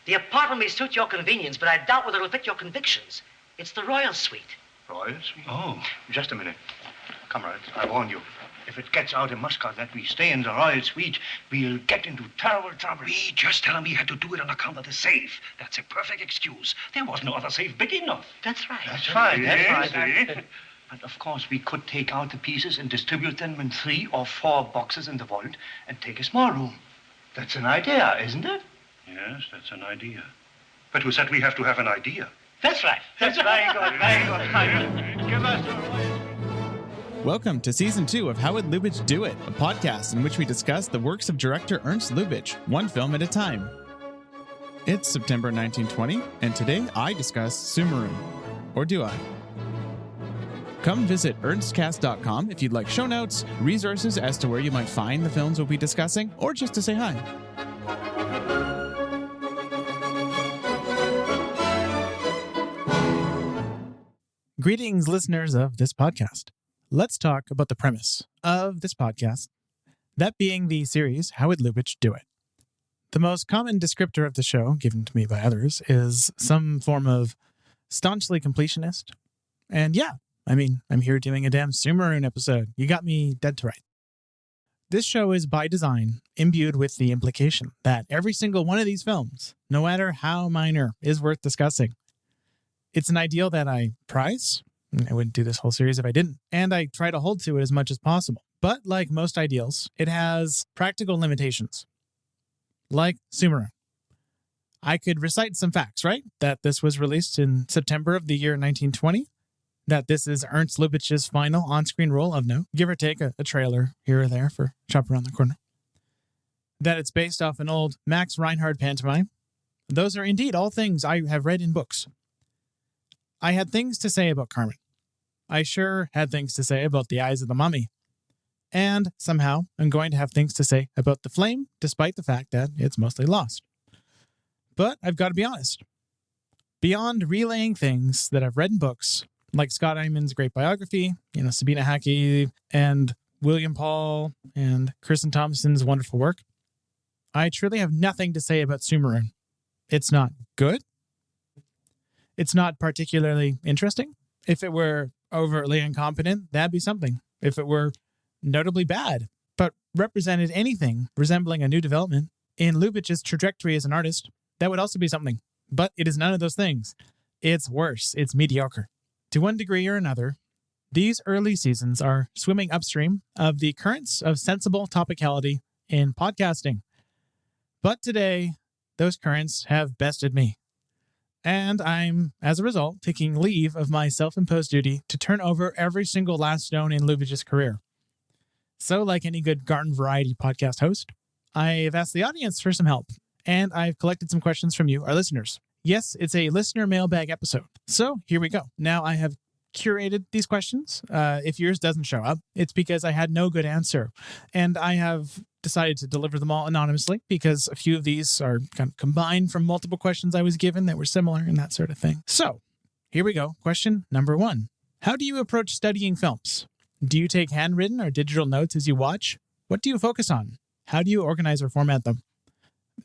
The apartment may suit your convenience, but I doubt whether it'll fit your convictions. It's the Royal Suite. Royal Suite? Oh, just a minute. Comrades, I warn you. If it gets out in Muscat that we stay in the Royal Suite, we'll get into terrible trouble. We just tell him we had to do it on account of the safe. That's a perfect excuse. There was no other safe big enough. That's right. That's right. That's right. But of course, we could take out the pieces and distribute them in 3 or 4 boxes in the vault and take a small room. That's an idea, isn't it? Yes, that's an idea. But who said we have to have an idea? That's right. That's very good. Very good. Give us the Welcome to Season 2 of How Would Lubitsch Do It, a podcast in which we discuss the works of director Ernst Lubitsch, one film at a time. It's September 1920, and today I discuss Sumurun. Or do I? Come visit ernstcast.com if you'd like show notes, resources as to where you might find the films we'll be discussing, or just to say hi. Greetings, listeners of this podcast. Let's talk about the premise of this podcast, that being the series, How Would Lubitsch Do It? The most common descriptor of the show, given to me by others, is some form of staunchly completionist. And yeah, I'm here doing a damn Sumurun episode. You got me dead to right. This show is by design imbued with the implication that every single one of these films, no matter how minor, is worth discussing. It's an ideal that I prize. I wouldn't do this whole series if I didn't. And I try to hold to it as much as possible. But like most ideals, it has practical limitations. Like Sumurun. I could recite some facts, right? That this was released in September of the year 1920. That this is Ernst Lubitsch's final on-screen role of note. Give or take a trailer here or there for Chop Around the Corner. That it's based off an old Max Reinhardt pantomime. Those are indeed all things I have read in books. I had things to say about Carmen. I sure had things to say about The Eyes of the Mummy. And somehow I'm going to have things to say about The Flame, despite the fact that it's mostly lost. But I've got to be honest. Beyond relaying things that I've read in books, like Scott Eyman's great biography, Sabina Hackey and William Paul and Kristen Thompson's wonderful work, I truly have nothing to say about Sumurun. It's not good. It's not particularly interesting. If it were overtly incompetent, that'd be something. If it were notably bad, but represented anything resembling a new development in Lubitsch's trajectory as an artist, that would also be something. But it is none of those things. It's worse. It's mediocre. To one degree or another, these early seasons are swimming upstream of the currents of sensible topicality in podcasting. But today, those currents have bested me. And I'm, as a result, taking leave of my self-imposed duty to turn over every single last stone in Lubitsch's career. So, like any good garden variety podcast host, I've asked the audience for some help, and I've collected some questions from you, our listeners. Yes, it's a listener mailbag episode. So here we go. Now I have curated these questions. If yours doesn't show up, it's because I had no good answer. And I have decided to deliver them all anonymously because a few of these are kind of combined from multiple questions I was given that were similar and that sort of thing. So here we go. Question number 1. How do you approach studying films? Do you take handwritten or digital notes as you watch? What do you focus on? How do you organize or format them?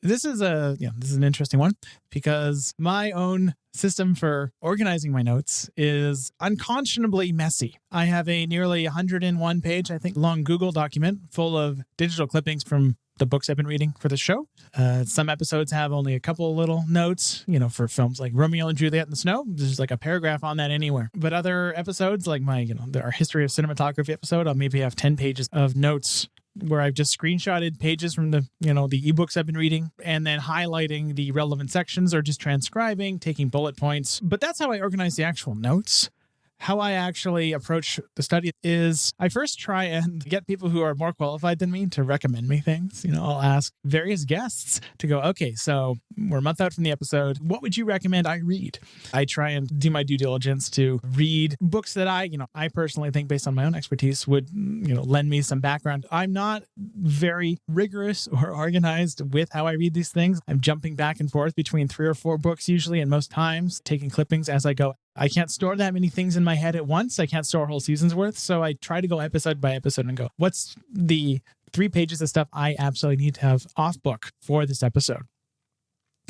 This is an interesting one because my own system for organizing my notes is unconscionably messy. I have a nearly 101 page, long Google document full of digital clippings from the books I've been reading for the show. Some episodes have only a couple little notes, for films like Romeo and Juliet in the Snow. There's like a paragraph on that anywhere. But other episodes like our History of Cinematography episode, I'll maybe have 10 pages of notes where I've just screenshotted pages from the ebooks I've been reading and then highlighting the relevant sections or just transcribing, taking bullet points. But that's how I organize the actual notes. How I actually approach the study is I first try and get people who are more qualified than me to recommend me things. I'll ask various guests to go, okay, so we're a month out from the episode. What would you recommend I read? I try and do my due diligence to read books that I personally think based on my own expertise would, lend me some background. I'm not very rigorous or organized with how I read these things. I'm jumping back and forth between 3 or 4 books usually, and most times taking clippings as I go. I can't store that many things in my head at once. I can't store a whole season's worth. So I try to go episode by episode and go, what's the 3 pages of stuff I absolutely need to have off book for this episode?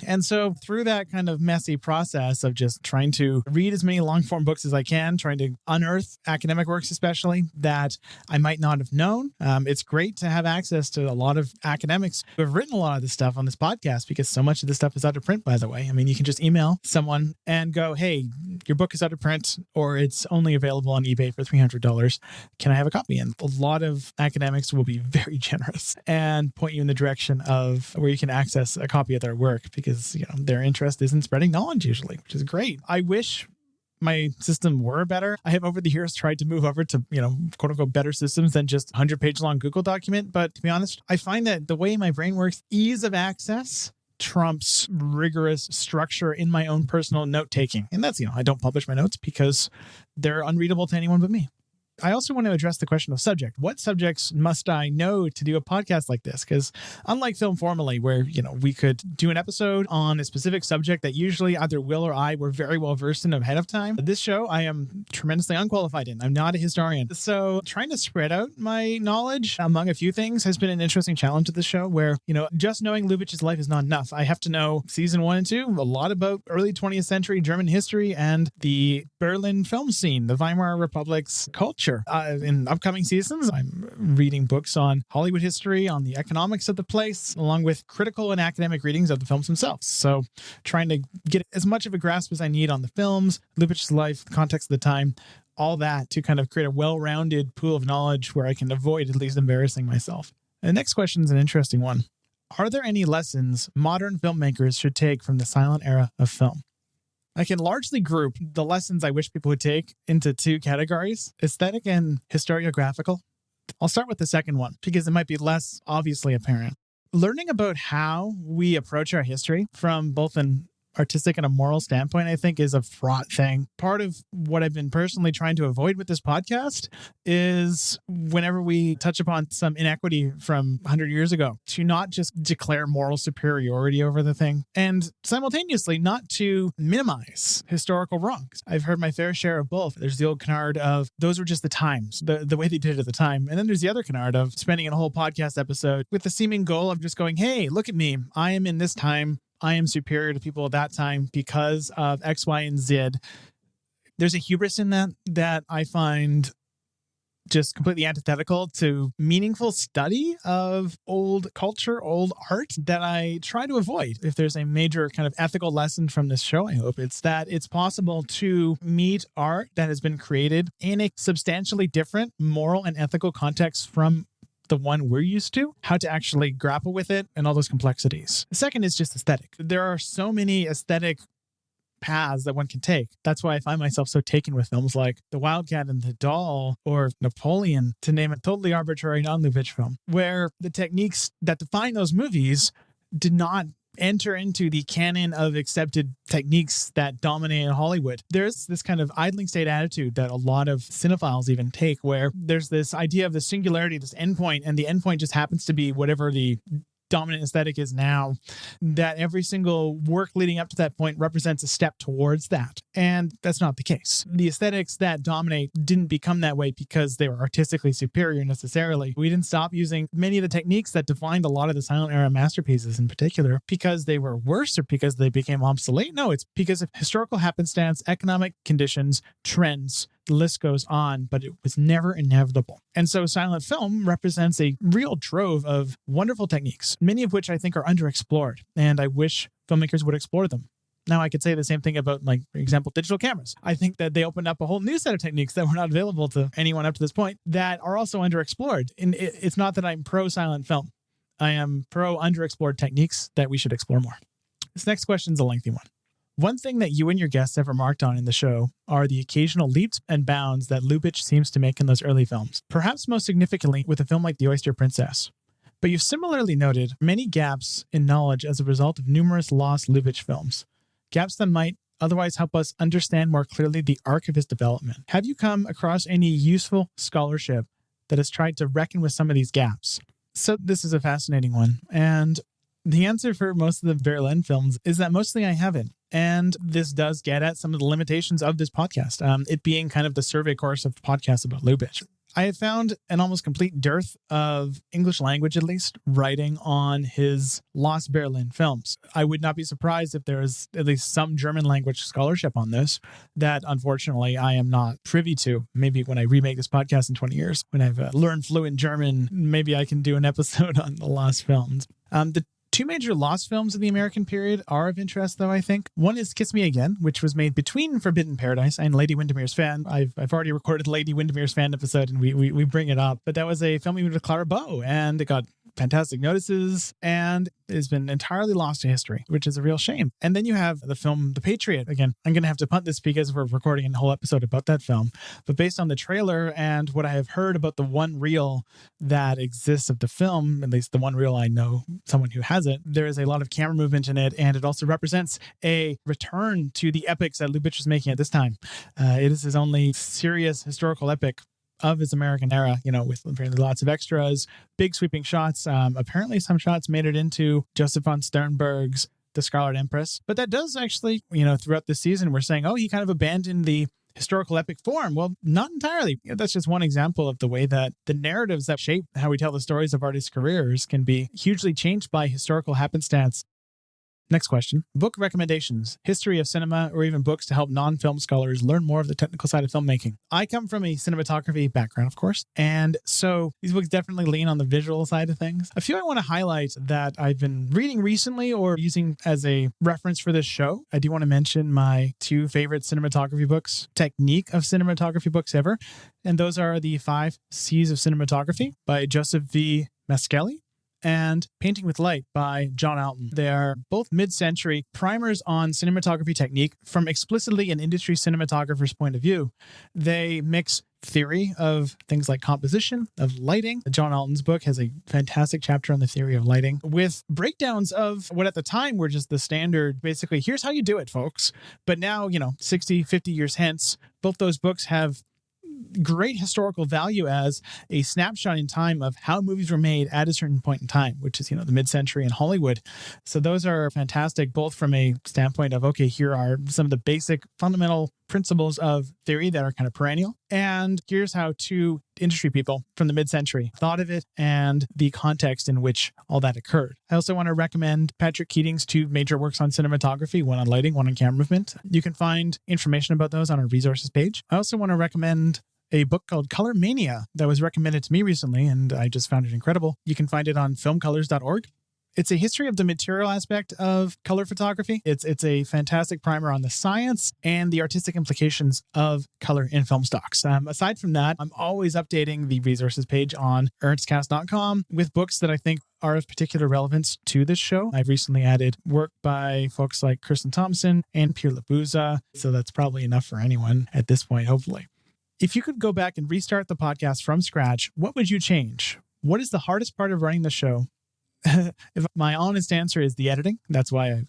And so through that kind of messy process of just trying to read as many long form books as I can, trying to unearth academic works, especially that I might not have known, it's great to have access to a lot of academics who have written a lot of this stuff on this podcast, because so much of this stuff is out of print, by the way. I mean, you can just email someone and go, hey, your book is out of print, or it's only available on eBay for $300. Can I have a copy? And a lot of academics will be very generous and point you in the direction of where you can access a copy of their work, because their interest is in spreading knowledge usually, which is great. I wish my system were better. I have over the years tried to move over to, quote unquote, better systems than just 100-page long Google document. But to be honest, I find that the way my brain works, ease of access trumps rigorous structure in my own personal note taking. And that's, I don't publish my notes because they're unreadable to anyone but me. I also want to address the question of subject. What subjects must I know to do a podcast like this? Because unlike Film Formally, where, we could do an episode on a specific subject that usually either Will or I were very well versed in ahead of time, this show I am tremendously unqualified in. I'm not a historian. So trying to spread out my knowledge among a few things has been an interesting challenge to the show, where, just knowing Lubitsch's life is not enough. I have to know season 1 and 2, a lot about early 20th century German history and the Berlin film scene, the Weimar Republic's culture. In upcoming seasons, I'm reading books on Hollywood history, on the economics of the place, along with critical and academic readings of the films themselves. So trying to get as much of a grasp as I need on the films, Lubitsch's life, the context of the time, all that to kind of create a well-rounded pool of knowledge where I can avoid at least embarrassing myself. The next question is an interesting one. Are there any lessons modern filmmakers should take from the silent era of film? I can largely group the lessons I wish people would take into 2 categories, aesthetic and historiographical. I'll start with the second one because it might be less obviously apparent. Learning about how we approach our history from both an artistic and a moral standpoint, I think, is a fraught thing. Part of what I've been personally trying to avoid with this podcast is whenever we touch upon some inequity from 100 years ago, to not just declare moral superiority over the thing, and simultaneously not to minimize historical wrongs. I've heard my fair share of both. There's the old canard of those were just the times, the way they did it at the time. And then there's the other canard of spending a whole podcast episode with the seeming goal of just going, hey, look at me. I am in this time. I am superior to people at that time because of X, Y, and Z. There's a hubris in that I find just completely antithetical to meaningful study of old culture, old art, that I try to avoid. If there's a major kind of ethical lesson from this show, I hope it's that it's possible to meet art that has been created in a substantially different moral and ethical context from the one we're used to, how to actually grapple with it and all those complexities. The second is just aesthetic. There are so many aesthetic paths that one can take. That's why I find myself so taken with films like The Wildcat and the Doll or Napoleon, to name a totally arbitrary non-Lubitsch film, where the techniques that define those movies did not enter into the canon of accepted techniques that dominate in Hollywood. There's this kind of idling state attitude that a lot of cinephiles even take, where there's this idea of the singularity, this endpoint, and the endpoint just happens to be whatever the dominant aesthetic is now, that every single work leading up to that point represents a step towards that. And that's not the case. The aesthetics that dominate didn't become that way because they were artistically superior necessarily. We didn't stop using many of the techniques that defined a lot of the silent era masterpieces in particular because they were worse or because they became obsolete. No, it's because of historical happenstance, economic conditions, trends. The list goes on, but it was never inevitable. And so silent film represents a real trove of wonderful techniques, many of which I think are underexplored, and I wish filmmakers would explore them. Now, I could say the same thing about, like, for example, digital cameras. I think that they opened up a whole new set of techniques that were not available to anyone up to this point that are also underexplored. And it's not that I'm pro-silent film. I am pro-underexplored techniques that we should explore more. This next question is a lengthy one. One thing that you and your guests have remarked on in the show are the occasional leaps and bounds that Lubitsch seems to make in those early films, perhaps most significantly with a film like The Oyster Princess. But you've similarly noted many gaps in knowledge as a result of numerous lost Lubitsch films, gaps that might otherwise help us understand more clearly the arc of his development. Have you come across any useful scholarship that has tried to reckon with some of these gaps? So this is a fascinating one, and the answer for most of the Berlin films is that mostly I haven't. And this does get at some of the limitations of this podcast, it being kind of the survey course of podcasts about Lubitsch. I have found an almost complete dearth of English language, at least, writing on his Lost Berlin films. I would not be surprised if there is at least some German language scholarship on this that, unfortunately, I am not privy to. Maybe when I remake this podcast in 20 years, when I've learned fluent German, maybe I can do an episode on the Lost films. The two major Lost films of the American period are of interest, though, I think. One is Kiss Me Again, which was made between Forbidden Paradise and Lady Windermere's Fan. I've already recorded Lady Windermere's Fan episode, and we bring it up. But that was a film we made with Clara Bow, and it got fantastic notices and has been entirely lost to history, which is a real shame. And then you have the film The Patriot. Again, I'm going to have to punt this because we're recording a whole episode about that film. But based on the trailer and what I have heard about the one reel that exists of the film, at least the one reel I know someone who has it, there is a lot of camera movement in it, and it also represents a return to the epics that Lubitsch was making at this time. It is his only serious historical epic of his American era, with apparently lots of extras, big sweeping shots. Apparently some shots made it into Joseph von Sternberg's The Scarlet Empress. But that does actually, throughout the season, we're saying, oh, he kind of abandoned the historical epic form. Well, not entirely. That's just one example of the way that the narratives that shape how we tell the stories of artists' careers can be hugely changed by historical happenstance. Next question. Book recommendations, history of cinema, or even books to help non-film scholars learn more of the technical side of filmmaking. I come from a cinematography background, of course, and so these books definitely lean on the visual side of things. A few I want to highlight that I've been reading recently or using as a reference for this show. I do want to mention my two favorite cinematography books, technique of cinematography books ever, and those are The 5 C's of Cinematography by Joseph V. Mascali and Painting with Light by John Alton. They are both mid-century primers on cinematography technique from explicitly an industry cinematographer's point of view. They mix theory of things like composition, of lighting. John Alton's book has a fantastic chapter on the theory of lighting with breakdowns of what at the time were just the standard, basically, here's how you do it, folks. But now, 60, 50 years hence, both those books have great historical value as a snapshot in time of how movies were made at a certain point in time, which is, the mid-century in Hollywood. So those are fantastic, both from a standpoint of, okay, here are some of the basic fundamental principles of theory that are kind of perennial. And here's how two industry people from the mid-century thought of it and the context in which all that occurred. I also want to recommend Patrick Keating's two major works on cinematography, one on lighting, one on camera movement. You can find information about those on our resources page. I also want to recommend a book called Color Mania that was recommended to me recently, and I just found it incredible. You can find it on filmcolors.org. It's a history of the material aspect of color photography. It's a fantastic primer on the science and the artistic implications of color in film stocks. Aside from that, I'm always updating the resources page on ernstcast.com with books that I think are of particular relevance to this show. I've recently added work by folks like Kirsten Thompson and Pierre Labuza, so that's probably enough for anyone at this point, hopefully. If you could go back and restart the podcast from scratch, what would you change? What is the hardest part of running the show? If my honest answer is the editing. That's why I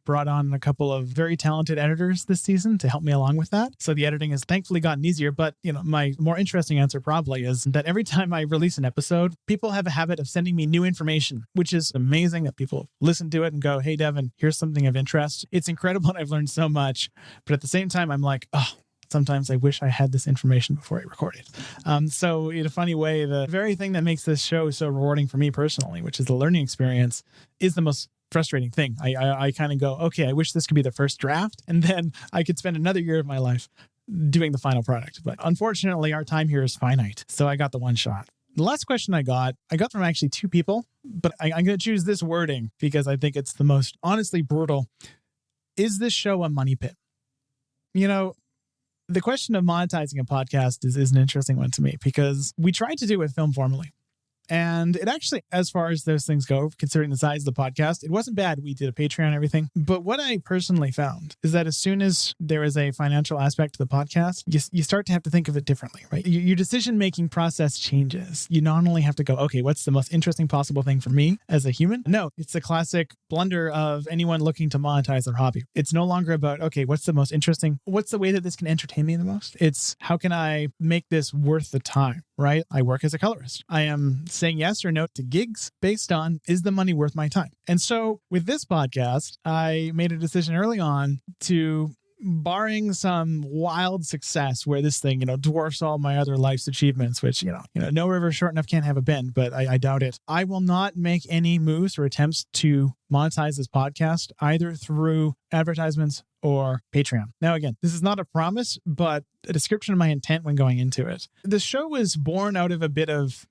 brought on a couple of very talented editors this season to help me along with that. So the editing has thankfully gotten easier. But, my more interesting answer probably is that every time I release an episode, people have a habit of sending me new information, which is amazing that people listen to it and go, hey, Devan, here's something of interest. It's incredible and I've learned so much. But at the same time, I'm like, oh, sometimes I wish I had this information before I recorded. So in a funny way, the very thing that makes this show so rewarding for me personally, which is the learning experience, is the most frustrating thing. I kind of go, okay, I wish this could be the first draft, and then I could spend another year of my life doing the final product. But unfortunately, our time here is finite. So I got the one shot. The last question I got from actually two people, but I'm going to choose this wording because I think it's the most honestly brutal. Is this show a money pit? The question of monetizing a podcast is an interesting one to me because we tried to do it with Film Formally. And it actually, as far as those things go, considering the size of the podcast, it wasn't bad. We did a Patreon and everything. But what I personally found is that as soon as there is a financial aspect to the podcast, you start to have to think of it differently, right? Your decision-making process changes. You not only have to go, okay, what's the most interesting possible thing for me as a human? No, it's the classic blunder of anyone looking to monetize their hobby. It's no longer about, okay, what's the most interesting? What's the way that this can entertain me the most? It's how can I make this worth the time, right? I work as a colorist. I am saying yes or no to gigs based on, is the money worth my time? And so with this podcast, I made a decision early on to barring some wild success where this thing, dwarfs all my other life's achievements, which, no river short enough can't have a bend, but I doubt it. I will not make any moves or attempts to monetize this podcast either through advertisements or Patreon. Now, again, this is not a promise, but a description of my intent when going into it. The show was born out of a bit of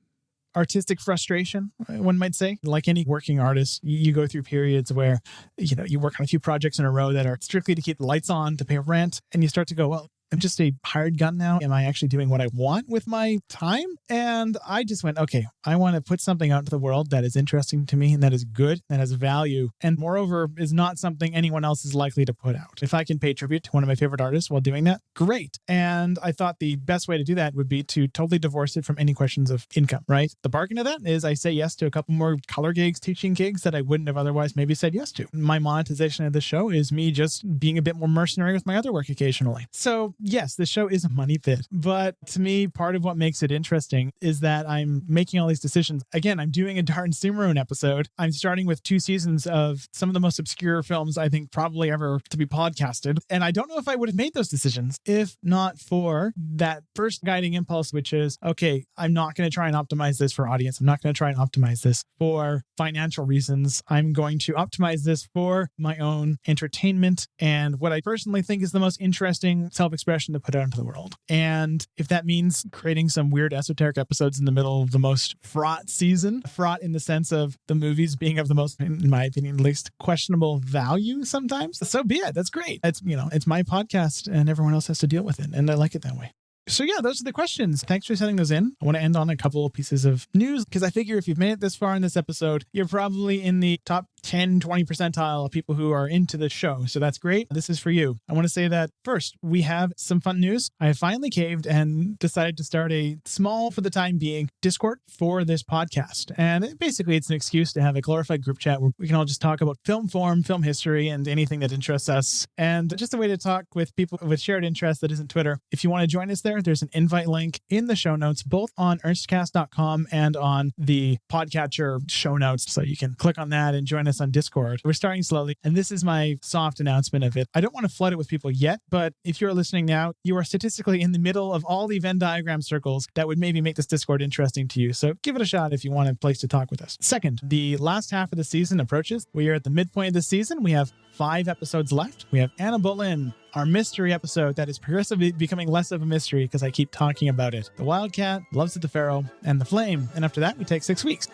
artistic frustration, one might say. Like any working artist, you go through periods where, you work on a few projects in a row that are strictly to keep the lights on, to pay rent, and you start to go, well, I'm just a hired gun now. Am I actually doing what I want with my time? And I just went, okay, I want to put something out into the world that is interesting to me and that is good, that has value, and moreover, is not something anyone else is likely to put out. If I can pay tribute to one of my favorite artists while doing that, great. And I thought the best way to do that would be to totally divorce it from any questions of income, right? The bargain of that is I say yes to a couple more color gigs, teaching gigs that I wouldn't have otherwise maybe said yes to. My monetization of the show is me just being a bit more mercenary with my other work occasionally. So yes, the show is a money pit, but to me, part of what makes it interesting is that I'm making all these decisions. Again, I'm doing a darn Sumurun episode. I'm starting with 2 seasons of some of the most obscure films I think probably ever to be podcasted. And I don't know if I would have made those decisions if not for that first guiding impulse, which is, okay, I'm not going to try and optimize this for audience. I'm not going to try and optimize this for financial reasons. I'm going to optimize this for my own entertainment and what I personally think is the most interesting self-expression to put out into the world. And if that means creating some weird esoteric episodes in the middle of the most fraught season, fraught in the sense of the movies being of the most, in my opinion, at least questionable value sometimes, so be it. That's great. It's my podcast and everyone else has to deal with it. And I like it that way. So yeah, those are the questions. Thanks for sending those in. I want to end on a couple of pieces of news because I figure if you've made it this far in this episode, you're probably in the top 10, 20 percentile of people who are into the show. So that's great. This is for you. I want to say that first, we have some fun news. I finally caved and decided to start a small, for the time being, Discord for this podcast. And basically, it's an excuse to have a glorified group chat where we can all just talk about film form, film history, and anything that interests us. And just a way to talk with people with shared interests that isn't Twitter. If you want to join us there's an invite link in the show notes, both on ernstcast.com and on the podcatcher show notes. So you can click on that and join us on Discord. We're starting slowly, and this is my soft announcement of it. I don't want to flood it with people yet, but if you're listening now, you are statistically in the middle of all the Venn diagram circles that would maybe make this Discord interesting to you. So give it a shot if you want a place to talk with us. Second, the last half of the season approaches. We are at the midpoint of the season. We have 5 episodes left. We have Anna Boleyn, our mystery episode that is progressively becoming less of a mystery because I keep talking about it. The Wildcat, Loves of the Pharaoh, and The Flame. And after that, we take 6 weeks.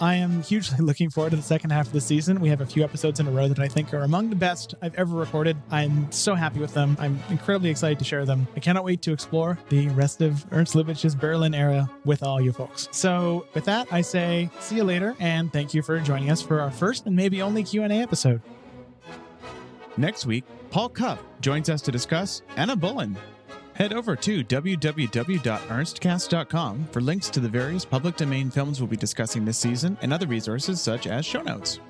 I am hugely looking forward to the second half of the season. We have a few episodes in a row that I think are among the best I've ever recorded. I'm so happy with them. I'm incredibly excited to share them. I cannot wait to explore the rest of Ernst Lubitsch's Berlin era with all you folks. So with that, I say see you later, and thank you for joining us for our first and maybe only Q&A episode. Next week, Paul Cuff joins us to discuss Anna Boleyn. Head over to www.ernstcast.com for links to the various public domain films we'll be discussing this season and other resources such as show notes.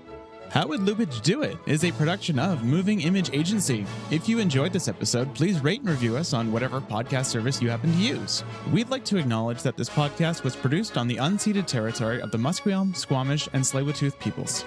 How Would Lubitsch Do It is a production of Moving Image Agency. If you enjoyed this episode, please rate and review us on whatever podcast service you happen to use. We'd like to acknowledge that this podcast was produced on the unceded territory of the Musqueam, Squamish, and Tsleil-Waututh peoples.